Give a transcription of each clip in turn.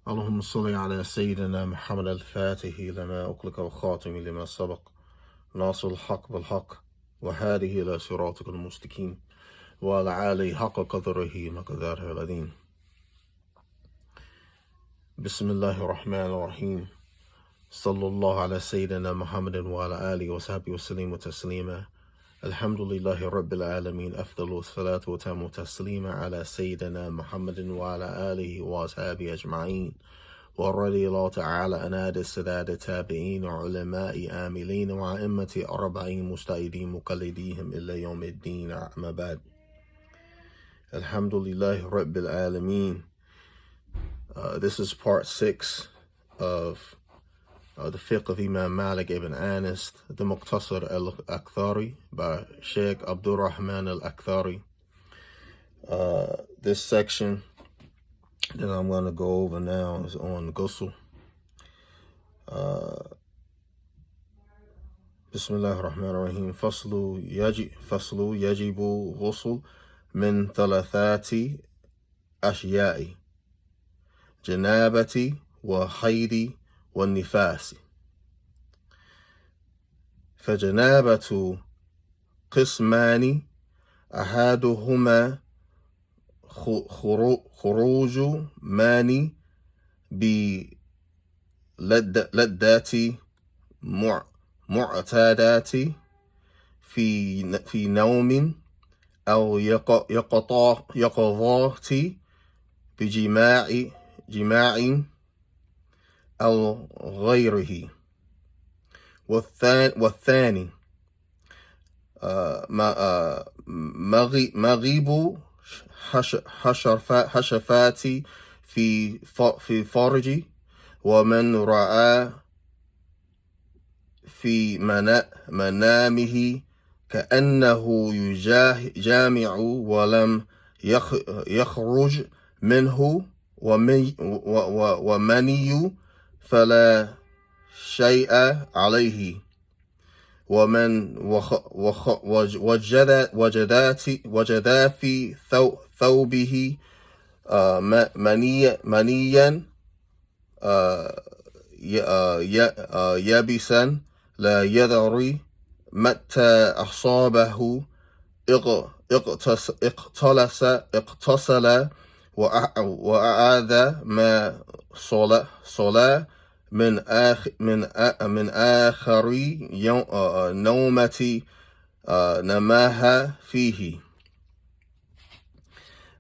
اللهم صل على سيدنا محمد الفاتح لما أغلق وخاتم لما سبق ناصر الحق بالحق وهذه إلى صراطك المستقيم وعلى آله حق قدره مقداره العظيم. بسم الله الرحمن الرحيم. صلى الله على سيدنا محمد وعلى آله وصحبه وسلم تسليما. الحمد لله رب العالمين. أفضل الصلاة وتم تسليما على سيدنا محمد وعلى آله وصحبه أجمعين. ورضي الله تعالى عن السادة التابعين وعلماء عاملين وأئمة أربعين مجتهدين مقلديهم إلى يوم الدين. أما بعد. Alhamdulillah Rabbil Alameen. This is part 6 of the Fiqh of Imam Malik ibn Anas, the Mukhtasar al-Akhdari by Shaykh Abdur Rahmaan al-Akhdari. This section that I'm going to go over now is on Ghusl. Bismillah ar-Rahman ar-Rahim. Faslu yajibu ghusl min thalathati ashya'i janabati wa haidi wa nifasi. فجنابة قسمان أحدهما خروج ماني بلذات معتادات في نوم أو يقظات بجماع أو غيره. والثاني مغيب حشفات في فرج. ومن رأى في منامه كأنه يجامع ولم يخرج منه ومني فلا شيء عليه. ومن وجد في ثوبه منيا يابسا لا يدري متى أصابه اغتسل وأعاد ما صلى من آخر نومة نماها فيه.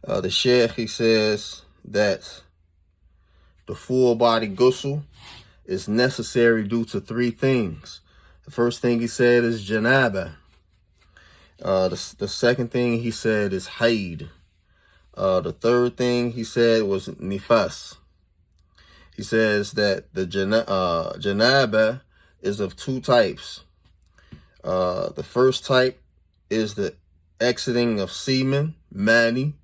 The Shaykh, he says that the full body ghusl is necessary due to 3 things. The first thing he said is janaba. The second thing he said is haid. The third thing he said was nifas. He says that the janaba is of 2 types. The first type is the exiting of semen, mani,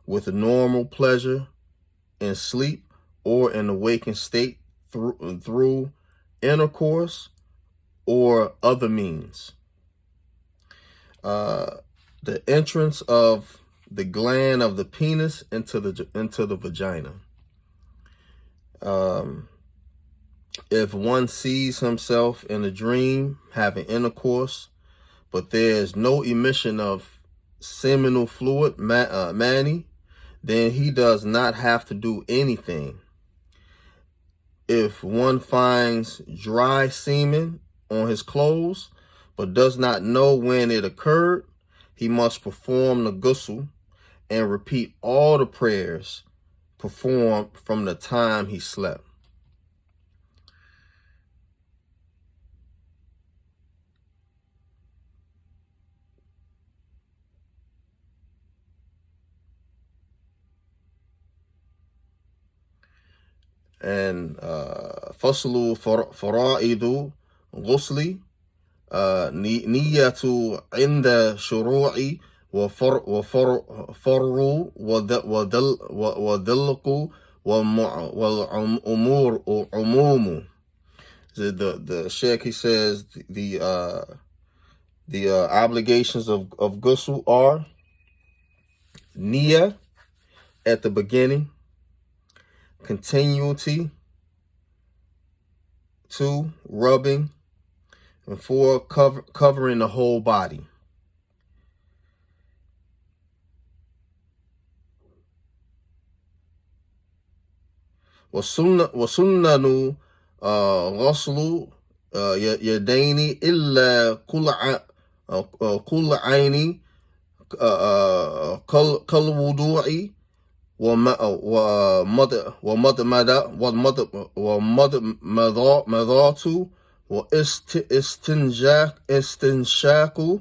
with normal pleasure in sleep or in a waking state through intercourse or other means. The entrance of the gland of the penis into the vagina. If one sees himself in a dream having intercourse, but there is no emission of seminal fluid, mani, then he does not have to do anything. If one finds dry semen on his clothes, but does not know when it occurred, he must perform the ghusl and repeat all the prayers performed from the time he slept. And faslu fara'id ghusli niyatu inda shuru'i وفروا وذلقوا والأمور عموم. The Shaykh, he says the obligations of ghusl are niyyah at the beginning, continuity. 2, rubbing. And 4, covering the whole body. وسنن غسل يدين إلا كل عين كالوضوء ومضمضة واستنشاق واستنثار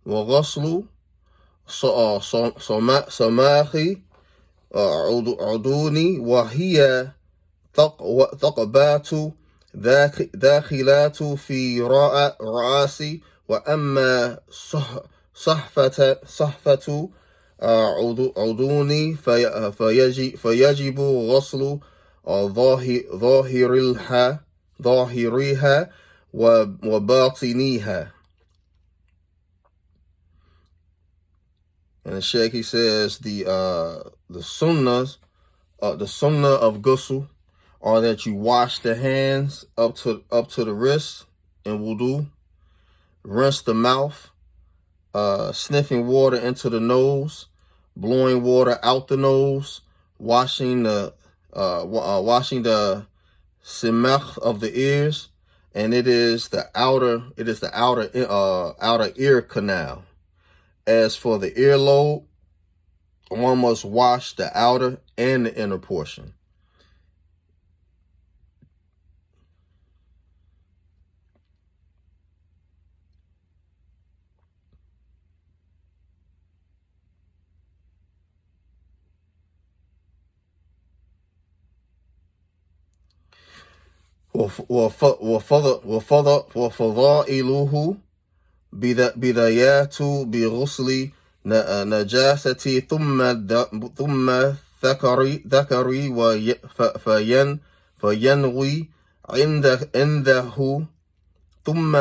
وغسل سماخ عدوني وهي ثقبات داخلات في رأسي وأما صحفة عدوني فيجب غسل ظاهرها وباطنها. And the Shaykh, he says the sunnahs, the sunnah of ghusl are that you wash the hands up to the wrist in wudu, rinse the mouth, sniffing water into the nose, blowing water out the nose, washing the simach of the ears, and it is the outer ear canal. As for the earlobe, one must wash the outer and the inner portion. وفضائله بدايات بغسل نجاسة ثم ذكري فينوي عنده ثم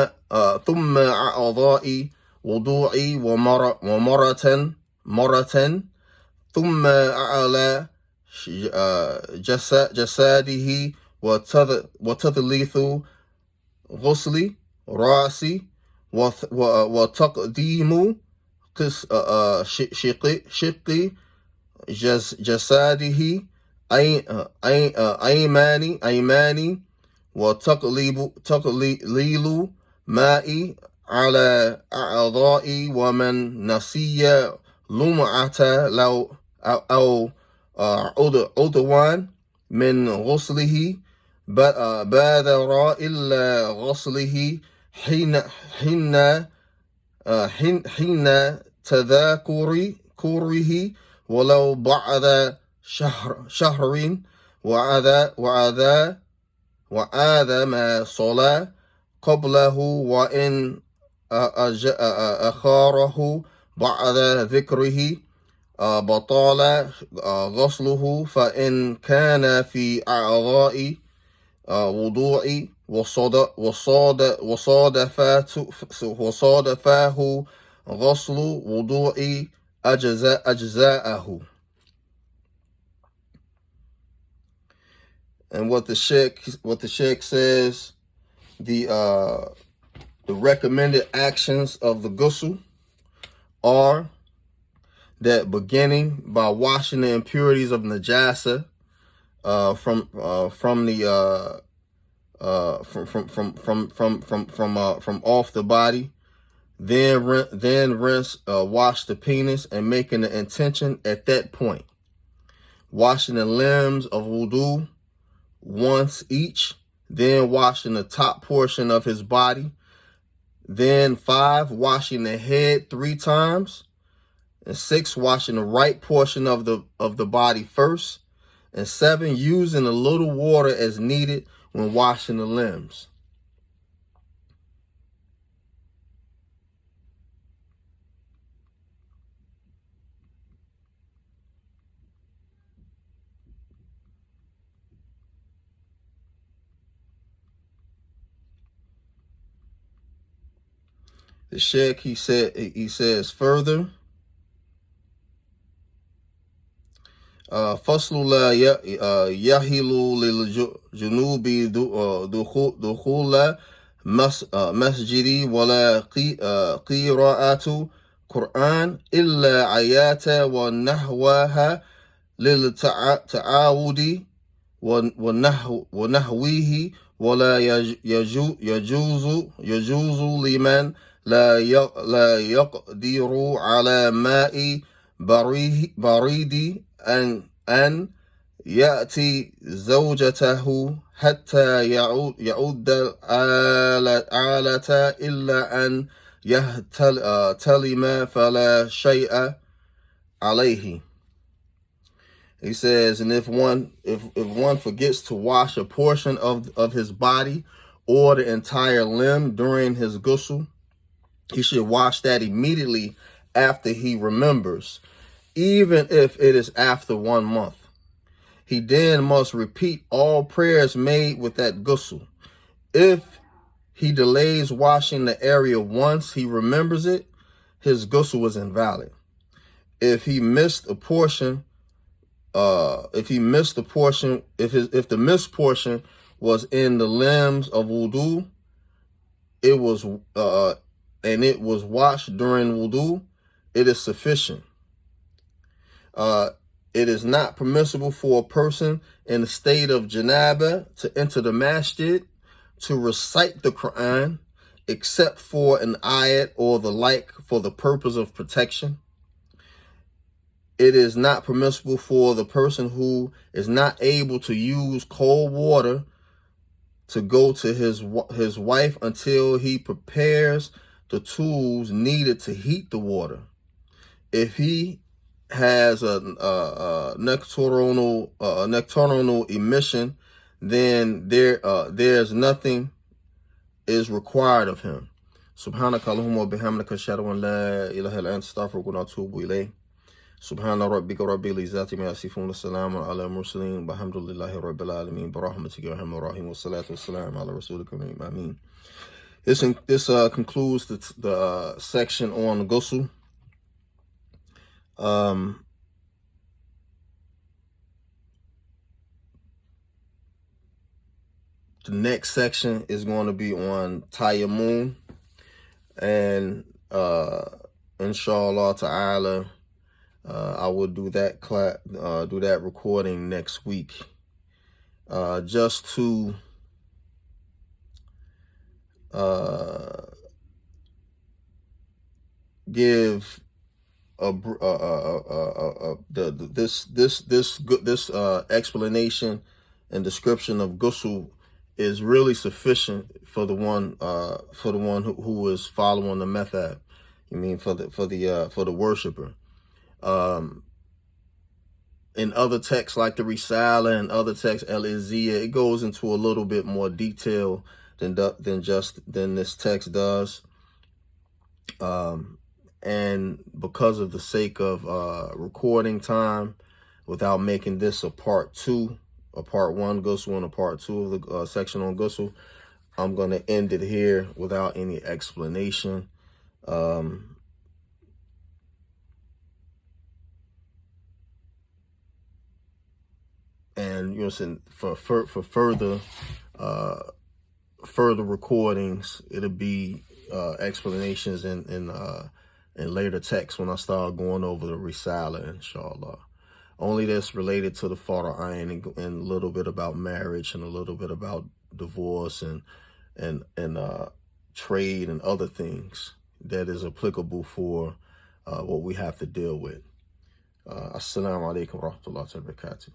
أعضاء وضوعي مرة ثم على جساده وتثليث غسل رأسي وتقديم شق جساده أيماني وتقليل ماء على أعضائي ومن نسي لمعة أو عضوان من غسله بادر إلا غسله حين تذاكره ولو بعد شهر وعاد ما صلى قبله وإن أخاره بعد ذكره بطال غسله فإن كان في أعضاء وضوء وصادفاه غسل وضوء أجزاءه. And what the Shaykh says, the recommended actions of the ghusl are that beginning by washing the impurities of najasa from off the body, then rinse, wash the penis and making the intention at that point. Washing the limbs of wudu once each, then washing the top portion of his body, then 5, washing the head 3 times, and 6, washing the right portion of the body first, and 7, using a little water as needed when washing the limbs. The Shaykh, he says further, فصل لا يحل للجنوب دخول مسجد ولا قراءة قرآن إلا آيات ونحوها للتعاود ونحوه ولا يجوز لمن لا يقدر على ماء بريد أن يأتي زوجته حتى يعود الآلة إلا أن يحتلم فلا شيء عليه. He says, and if one forgets to wash a portion of his body or the entire limb during his ghusl, he should wash that immediately after he remembers, even if it is after 1 month. He then must repeat all prayers made with that ghusl. If he delays washing the area once he remembers it, his ghusl is invalid. If he missed a portion, if the missed portion was in the limbs of wudu, it was washed during wudu, it is sufficient. It is not permissible for a person in the state of janaba to enter the masjid to recite the Quran, except for an ayat or the like for the purpose of protection. It is not permissible for the person who is not able to use cold water to go to his wife until he prepares the tools needed to heat the water. If he has a nocturnal emission, then there's nothing is required of him. Subhanakallahumma wa bihamdika ashhadu an la ilaha illa anta astaghfiruka wa atubu ilayk. Subhana rabbika rabbil izzati ma yasifun wa salamun ala mursalin walhamdulillahi rabbil alamin birahmatika ya arhamar rahim wa salatu wassalamu ala rasulika ameen. This concludes the section on the ghusl. The next section is going to be on tayammum, and inshallah ta'ala, I will do that recording next week, just to give this explanation and description of ghusl is really sufficient for the one who is following the method. You mean for the worshiper. In other texts like the Risala and other texts, Al-Izziya, it goes into a little bit more detail than this text does. And because of the sake of recording time, without making this a part 2, a part 1 ghusl and a part 2 of the section on ghusl, I'm going to end it here without any explanation. And you know, for further recordings, it'll be explanations in later texts when I start going over the Risala, inshallah. Only that's related to the Fara'id and a little bit about marriage and a little bit about divorce and trade and other things that is applicable for what we have to deal with. Assalamu alaikum wa rahmatullahi wa barakatuh.